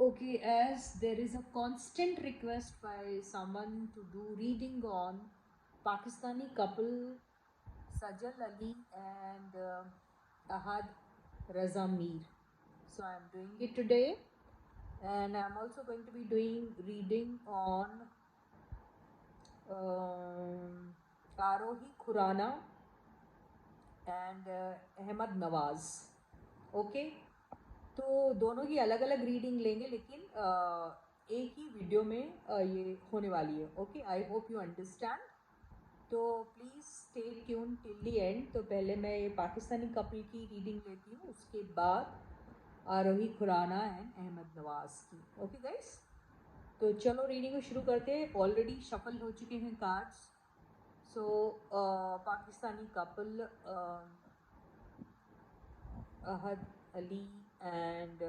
Okay, as there is a constant request by someone to do reading on Pakistani couple Sajal Ali and Ahad Raza Mir. So I am doing it today, and I am also going to be doing reading on Arohi Khurana and Ahmad Nawaz. Okay, तो दोनों की अलग अलग reading लेंगे, लेकिन एक ही video में ये होने वाली है. Okay, I hope you understand. तो please stay tune till the end. तो पहले मैं ये पाकिस्तानी कपल की रीडिंग लेती हूँ, उसके बाद आरोही खुराना एंड अहमद नवाज़ की. ओके गाइस, तो चलो रीडिंग को शुरू करते हैं. ऑलरेडी शफल हो चुके हैं cards. So Pakistani couple Ahad Ali and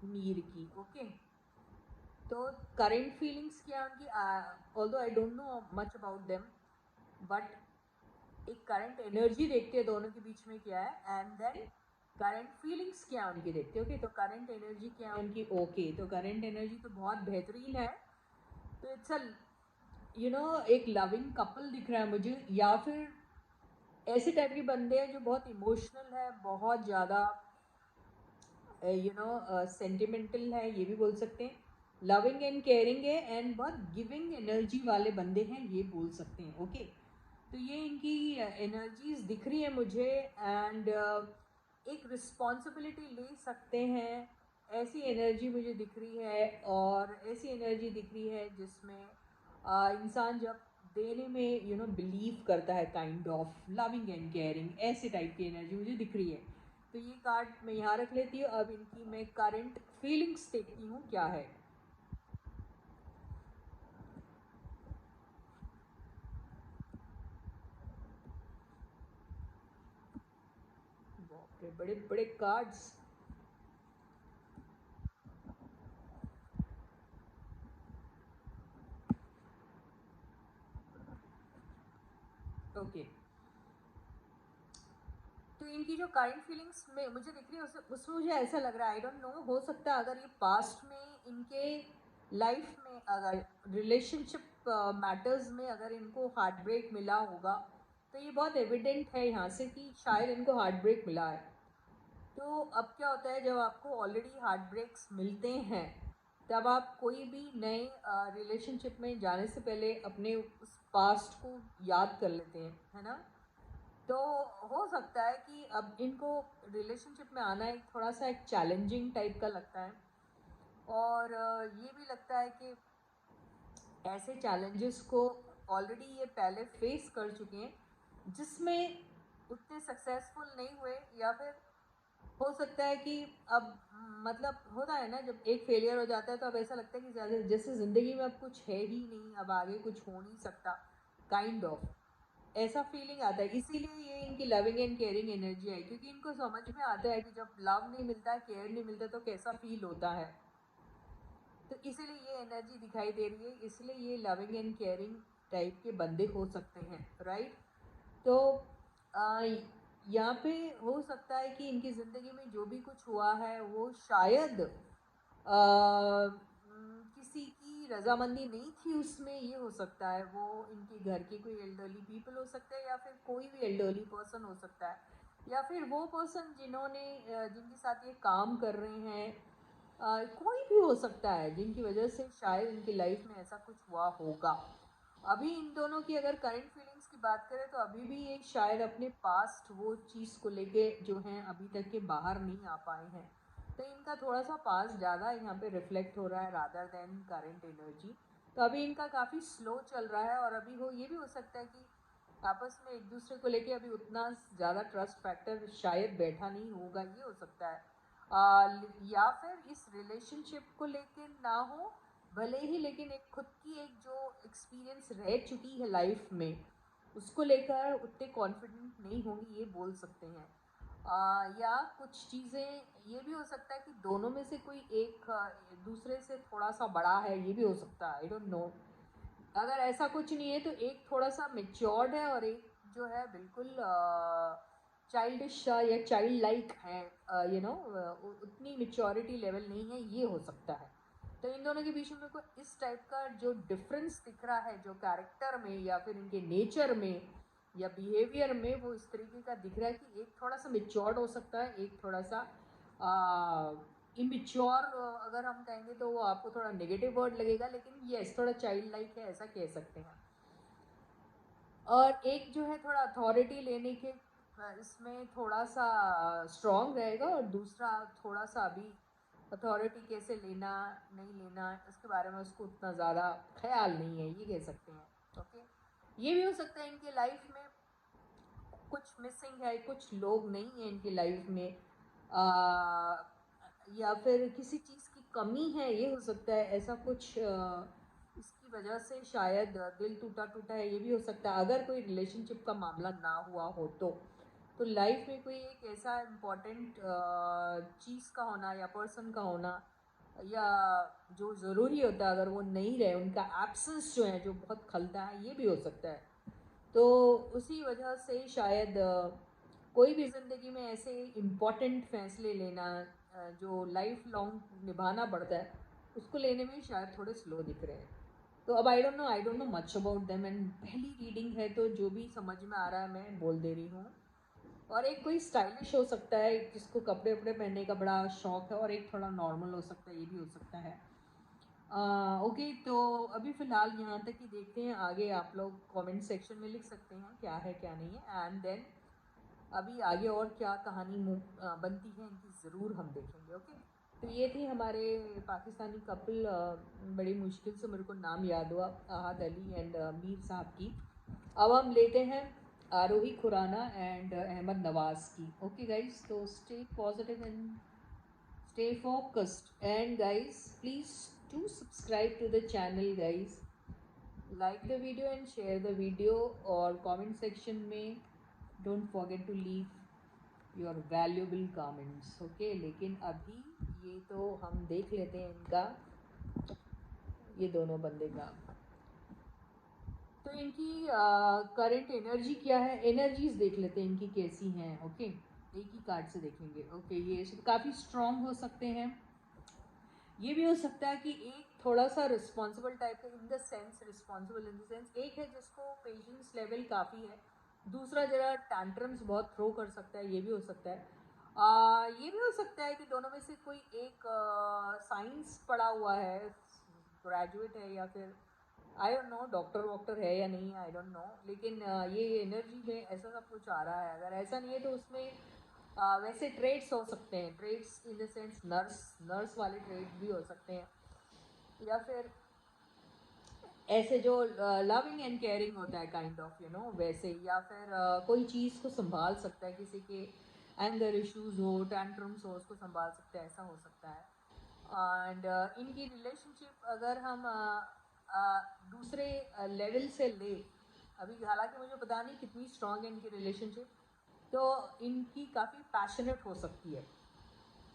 Mir की. ओके, तो करेंट फीलिंग्स क्या उनकी, although I don't no much about them, but एक करंट एनर्जी देखते हैं दोनों के बीच में क्या है, एंड देन करंट फीलिंग्स क्या उनकी देखते हैं. ओके, तो करंट एनर्जी क्या उनकी. ओके, तो करंट एनर्जी तो बहुत बेहतरीन है. तो इट्स अ एक लविंग कपल दिख रहा है मुझे, या फिर ऐसे टाइप के बंदे हैं जो बहुत इमोशनल है, बहुत ज़्यादा सेंटिमेंटल है, ये भी बोल सकते हैं. लविंग एंड केयरिंग है, एंड बहुत गिविंग एनर्जी वाले बंदे हैं, ये बोल सकते हैं. ओके, तो ये इनकी एनर्जीज दिख रही है मुझे, एंड एक रिस्पॉन्सिबिलिटी ले सकते हैं, ऐसी एनर्जी मुझे दिख रही है. और ऐसी एनर्जी दिख रही है जिसमें इंसान जब देने में बिलीव करता है, kind of loving and caring, ऐसे टाइप की एनर्जी मुझे दिख रही है. तो ये कार्ड मैं यहाँ रख लेती हूँ. अब इनकी मैं करंट फीलिंग्स देखती हूँ क्या है. बाप रे, बड़े बड़े कार्ड्स. ओके, तो इनकी जो करंट फीलिंग्स में मुझे दिख रही है, उसमें मुझे ऐसा लग रहा है, आई डोंट नो, हो सकता है अगर ये पास्ट में इनके लाइफ में अगर रिलेशनशिप मैटर्स में अगर इनको हार्ट ब्रेक मिला होगा, तो ये बहुत एविडेंट है यहाँ से कि शायद इनको हार्ट ब्रेक मिला है. तो अब क्या होता है, जब आपको ऑलरेडी हार्ट ब्रेक्स मिलते हैं, तब आप कोई भी नए रिलेशनशिप में जाने से पहले अपने उस पास्ट को याद कर लेते हैं, है ना. तो हो सकता है कि अब इनको रिलेशनशिप में आना एक थोड़ा सा एक चैलेंजिंग टाइप का लगता है, और ये भी लगता है कि ऐसे चैलेंजेस को ऑलरेडी ये पहले फेस कर चुके हैं, जिसमें उतने सक्सेसफुल नहीं हुए, या फिर हो सकता है कि अब मतलब होता है ना, जब एक फेलियर हो जाता है तो अब ऐसा लगता है कि जैसे ज़िंदगी में अब कुछ है ही नहीं, अब आगे कुछ हो नहीं सकता, काइंड ऑफ ऐसा फीलिंग आता है. इसीलिए ये इनकी लविंग एंड केयरिंग एनर्जी है, क्योंकि इनको समझ में आता है कि जब लव नहीं मिलता है, केयर नहीं मिलता, तो कैसा फील होता है. तो इसीलिए ये एनर्जी दिखाई दे रही है, इसलिए ये लविंग एंड केयरिंग टाइप के बंदे हो सकते हैं, राइट. तो यहाँ पे हो सकता है कि इनकी ज़िंदगी में जो भी कुछ हुआ है वो शायद किसी की रजामंदी नहीं थी उसमें, ये हो सकता है. वो इनके घर के कोई एल्डरली पीपल हो सकते हैं, या फिर कोई भी एल्डरली पर्सन हो सकता है, या फिर वो पर्सन जिन्होंने जिनके साथ ये काम कर रहे हैं, कोई भी हो सकता है जिनकी वजह से शायद इनकी लाइफ में ऐसा कुछ हुआ होगा. अभी इन दोनों की अगर करंट फीलिंग्स की बात करें, तो अभी भी ये शायद अपने पास्ट वो चीज़ को लेके जो हैं अभी तक के बाहर नहीं आ पाए हैं. तो इनका थोड़ा सा पास्ट ज़्यादा यहाँ पे रिफ्लेक्ट हो रहा है रादर देन करंट एनर्जी. तो अभी इनका काफ़ी स्लो चल रहा है, और अभी ये भी हो सकता है कि आपस में एक दूसरे को लेके अभी उतना ज़्यादा ट्रस्ट फैक्टर शायद बैठा नहीं होगा, ये हो सकता है. या फिर इस रिलेशनशिप को लेके ना हो भले ही, लेकिन एक खुद की एक जो एक्सपीरियंस रह चुकी है लाइफ में, उसको लेकर उतने कॉन्फिडेंट नहीं होंगी, ये बोल सकते हैं. या कुछ चीज़ें ये भी हो सकता है कि दोनों में से कोई एक दूसरे से थोड़ा सा बड़ा है, ये भी हो सकता है, आई डोंट नो. अगर ऐसा कुछ नहीं है तो एक थोड़ा सा मेच्योर्ड है, और एक जो है बिल्कुल चाइल्डिश या चाइल्ड लाइक है, यू नो, उतनी मेच्योरिटी लेवल नहीं है, ये हो सकता है। तो इन दोनों के बीच में को इस टाइप का जो डिफरेंस दिख रहा है, जो कैरेक्टर में या फिर इनके नेचर में या बिहेवियर में, वो इस तरीके का दिख रहा है कि एक थोड़ा सा मेच्योर्ड हो सकता है, एक थोड़ा सा इमेच्योर। अगर हम कहेंगे तो वो आपको थोड़ा नेगेटिव वर्ड लगेगा, लेकिन यस थोड़ा चाइल्ड लाइक है, ऐसा कह सकते हैं। और एक जो है थोड़ा अथॉरिटी लेने के इसमें थोड़ा सा स्ट्रॉन्ग रहेगा, और दूसरा थोड़ा सा अभी अथॉरिटी कैसे लेना नहीं लेना इसके बारे में उसको उतना ज़्यादा ख्याल नहीं है, ये कह सकते हैं। ओके, ये भी हो सकता है इनके लाइफ में कुछ मिसिंग है, कुछ लोग नहीं है इनकी लाइफ में, या फिर किसी चीज़ की कमी है, ये हो सकता है। ऐसा कुछ इसकी वजह से शायद दिल टूटा टूटा है, ये भी हो सकता है। अगर कोई रिलेशनशिप का मामला ना हुआ हो तो लाइफ में कोई एक ऐसा इम्पोर्टेंट चीज़ का होना या पर्सन का होना, या जो ज़रूरी होता है, अगर वो नहीं रहे, उनका एब्सेंस जो है जो बहुत खलता है, ये भी हो सकता है। तो उसी वजह से शायद कोई भी ज़िंदगी में ऐसे इम्पॉर्टेंट फैसले लेना जो लाइफ लॉन्ग निभाना पड़ता है, उसको लेने में शायद थोड़े स्लो दिख रहे हैं। तो अब आई don't no much about them, and पहली रीडिंग है तो जो भी समझ में आ रहा है मैं बोल दे रही हूँ। और एक कोई स्टाइलिश हो सकता है जिसको कपड़े वपड़े पहनने का बड़ा शौक है, और एक थोड़ा नॉर्मल हो सकता है, ये भी हो सकता है। ओके, तो अभी फ़िलहाल यहाँ तक ही देखते हैं। आगे आप लोग कमेंट सेक्शन में लिख सकते हैं क्या है क्या नहीं है, एंड देन अभी आगे और क्या कहानी बनती है इनकी, ज़रूर हम देखेंगे। ओके, तो ये थी हमारे पाकिस्तानी कपल, बड़ी मुश्किल से मेरे को नाम याद हुआ, अहाद अली एंड मीर साहब की। अब हम लेते हैं आरोही खुराना एंड अहमद नवाज़ की। ओके गाइज, तो stay positive and stay focused, and guys please do subscribe to the channel guys, like the video and share the video, और comment section में don't forget to leave your valuable comments। okay, लेकिन अभी ये तो हम देख लेते हैं इनका, ये दोनों बंदे का, तो इनकी करंट एनर्जी क्या है, एनर्जीज देख लेते हैं इनकी कैसी हैं। ओके, एक ही कार्ड से देखेंगे। ओके, ये काफ़ी स्ट्रॉन्ग हो सकते हैं। ये भी हो सकता है कि एक थोड़ा सा रिस्पॉन्सिबल टाइप का, इन the sense responsible in the sense, एक है जिसको पेशेंस लेवल काफ़ी है, दूसरा जरा टैंट्रम्स बहुत थ्रो कर सकता है, ये भी हो सकता है। ये भी हो सकता है कि दोनों में से कोई एक साइंस पढ़ा हुआ है, ग्रेजुएट है, या फिर आई डोंट नो डॉक्टर वॉक्टर है या नहीं, आई डोंट नो, लेकिन ये एनर्जी में ऐसा सब कुछ आ रहा है। अगर ऐसा नहीं है तो उसमें वैसे ट्रेड्स हो सकते हैं, trades in the sense nurse वाले ट्रेड्स भी हो सकते हैं, या फिर ऐसे जो लविंग एंड केयरिंग होता है काइंड ऑफ, यू नो, वैसे, या फिर कोई चीज़ को संभाल सकता है, किसी के एंगर इश्यूज हो, टैंट्रम्स हो, उसको संभाल सकता है, ऐसा हो सकता है। एंड इनकी रिलेशनशिप अगर हम दूसरे लेवल से ले, अभी हालांकि मुझे पता नहीं कितनी स्ट्रांग है इनकी रिलेशनशिप, तो इनकी काफ़ी पैशनेट हो सकती है।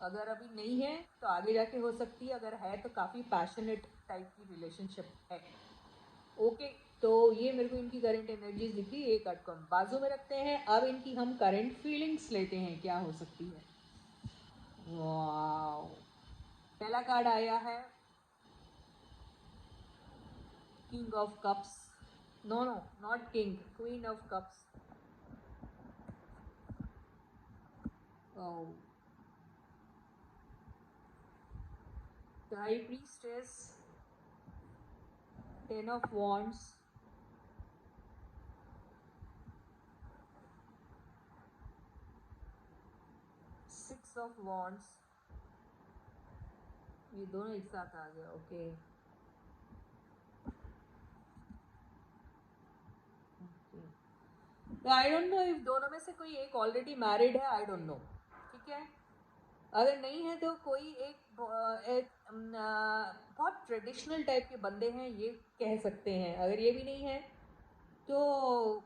अगर अभी नहीं है तो आगे जाके हो सकती है, अगर है तो काफ़ी पैशनेट टाइप की रिलेशनशिप है। ओके, तो ये मेरे को इनकी करंट एनर्जीज दिखी, एक कार्ड को हम बाजू में रखते हैं। अब इनकी हम करंट फीलिंग्स लेते हैं, क्या हो सकती है। वाओ, पहला कार्ड आया है king of cups, no no not king, queen of cups. The high priestess, ten of wands, six of wands, ये दोनों एक साथ आ गया। Okay, I don't know if दोनों में से कोई एक ऑलरेडी मैरिड है, आई डोंट नो। ठीक है, अगर नहीं है तो कोई एक बहुत ट्रेडिशनल टाइप के बंदे हैं, ये कह सकते हैं। अगर ये भी नहीं है तो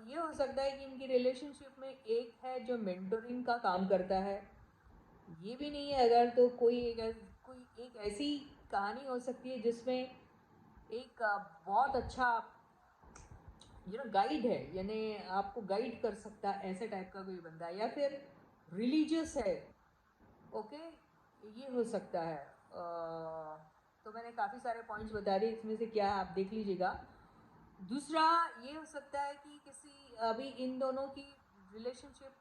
ये हो सकता है कि इनकी रिलेशनशिप में एक है जो मेंटोरिंग का काम करता है, ये भी नहीं है। अगर तो कोई एक ऐसी कहानी हो सकती है जिसमें एक बहुत अच्छा गाइड है, यानी आपको गाइड कर सकता है, ऐसे टाइप का कोई बंदा है। या फिर रिलीजियस है, ओके, ये हो सकता है। तो मैंने काफ़ी सारे पॉइंट्स बता दिए, इसमें से क्या है आप देख लीजिएगा। दूसरा ये हो सकता है कि किसी अभी इन दोनों की रिलेशनशिप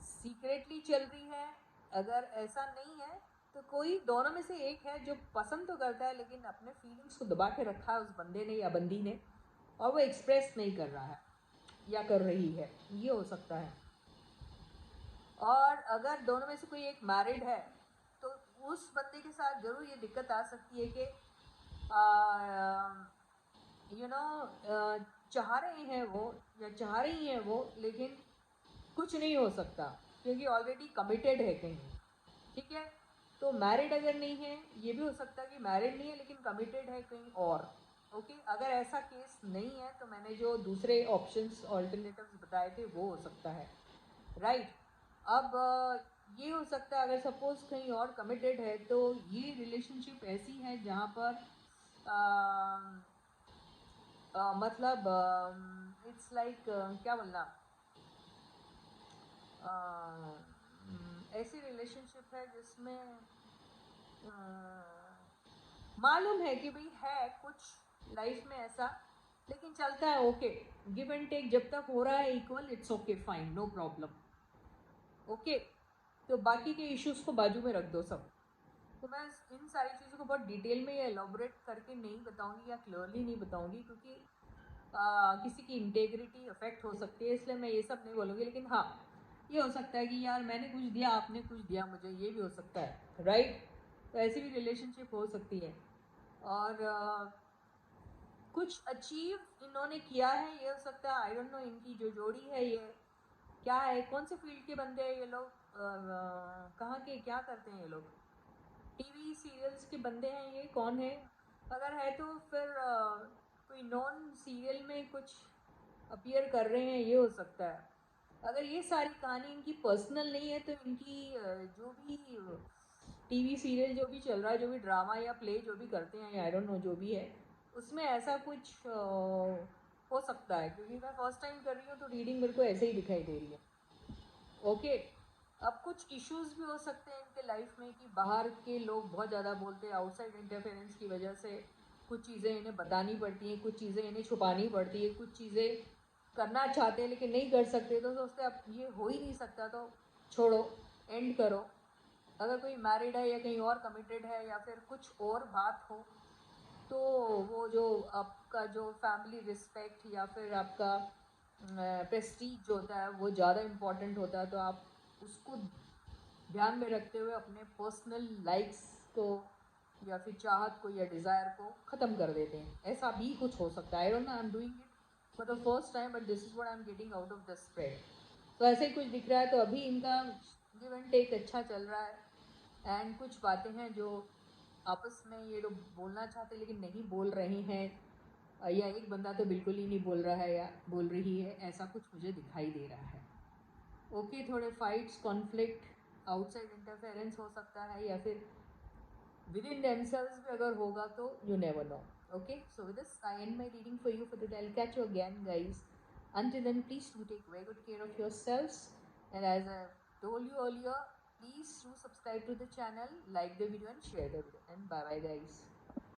सीक्रेटली चल रही है। अगर ऐसा नहीं है तो कोई दोनों में से एक है जो पसंद तो करता है लेकिन अपने फीलिंग्स को दबा के रखा है उस बंदे ने या बंदी ने, और वो एक्सप्रेस नहीं कर रहा है या कर रही है, ये हो सकता है। और अगर दोनों में से कोई एक मैरिड है तो उस बंदे के साथ ज़रूर ये दिक्कत आ सकती है कि चाह रहे हैं वो या चाह रही हैं वो, लेकिन कुछ नहीं हो सकता क्योंकि ऑलरेडी कमिटेड है कहीं, ठीक है। तो मैरिड अगर नहीं है, ये भी हो सकता है कि मैरिड नहीं है लेकिन कमिटेड है कहीं और, ओके। अगर ऐसा केस नहीं है तो मैंने जो दूसरे ऑप्शंस ऑल्टरनेटिव्स बताए थे वो हो सकता है, राइट। अब ये हो सकता है अगर सपोज कहीं और कमिटेड है तो ये रिलेशनशिप ऐसी है जहाँ पर मतलब इट्स लाइक क्या बोलना, ऐसी रिलेशनशिप है जिसमें मालूम है कि भाई है कुछ लाइफ में ऐसा, लेकिन चलता है, ओके, गिव एंड टेक जब तक हो रहा है equal, it's okay, fine, no problem, okay. तो बाकी के इश्यूज को बाजू में रख दो सब। तो मैं इन सारी चीज़ों को बहुत डिटेल में या एलोबरेट करके नहीं बताऊंगी या क्लियरली नहीं बताऊंगी क्योंकि किसी की इंटेग्रिटी अफेक्ट हो सकती है, इसलिए मैं ये सब नहीं बोलूँगी। लेकिन हाँ, ये हो सकता है कि यार मैंने कुछ दिया, आपने कुछ दिया मुझे, ये भी हो सकता है, राइट। तो ऐसी भी रिलेशनशिप हो सकती है। और कुछ अचीव इन्होंने किया है, ये हो सकता है, आई डोंट नो इनकी जो जोड़ी है ये क्या है, कौन से फील्ड के बंदे हैं ये लोग, कहाँ के, क्या करते हैं ये लोग, टीवी सीरियल्स के बंदे हैं ये, कौन है? अगर है तो फिर कोई नॉन सीरियल में कुछ अपीयर कर रहे हैं, ये हो सकता है। अगर ये सारी कहानी इनकी पर्सनल नहीं है तो इनकी जो भी टीवी सीरियल जो भी चल रहा है, जो भी ड्रामा या प्ले जो भी करते हैं, आई डोंट नो जो भी है, उसमें ऐसा कुछ हो सकता है क्योंकि मैं फर्स्ट टाइम कर रही हूँ तो रीडिंग मेरे को ऐसे ही दिखाई दे रही है, ओके। अब कुछ इश्यूज भी हो सकते हैं इनके लाइफ में कि बाहर के लोग बहुत ज़्यादा बोलते हैं, आउटसाइड इंटरफेरेंस की वजह से कुछ चीज़ें इन्हें बतानी पड़ती हैं, कुछ चीज़ें इन्हें छुपानी पड़ती है, कुछ चीज़ें करना चाहते हैं लेकिन नहीं कर सकते, तो सोचते अब ये हो ही नहीं सकता तो छोड़ो, एंड करो। अगर कोई मैरिड है या कहीं और कमिटेड है या फिर कुछ और बात हो तो वो जो आपका जो फैमिली रिस्पेक्ट या फिर आपका प्रेस्टीज जो होता है वो ज़्यादा इम्पॉर्टेंट होता है, तो आप उसको ध्यान में रखते हुए अपने पर्सनल लाइक्स को या फिर चाहत को या डिज़ायर को ख़त्म कर देते हैं, ऐसा भी कुछ हो सकता है। आई don't no, I am doing it for the first time but this is what I am getting out of the spread. तो ऐसे ही कुछ दिख रहा है, तो अभी इनका गिव एंड टेक अच्छा चल रहा है। एंड कुछ बातें हैं जो आपस में ये लोग बोलना चाहते लेकिन नहीं बोल रहे हैं, या एक बंदा तो बिल्कुल ही नहीं बोल रहा है या बोल रही है, ऐसा कुछ मुझे दिखाई दे रहा है, ओके। थोड़े फाइट्स, कॉन्फ्लिक्ट, आउटसाइड इंटरफेरेंस हो सकता है या फिर विद इन themselves भी अगर होगा तो you never know, okay। So with this I end my reading for you for today. I'll catch you again guys. Until then, please do take very good care of yourselves, and as I told you earlier, please do subscribe to the channel, like the video and share the video, and bye bye guys.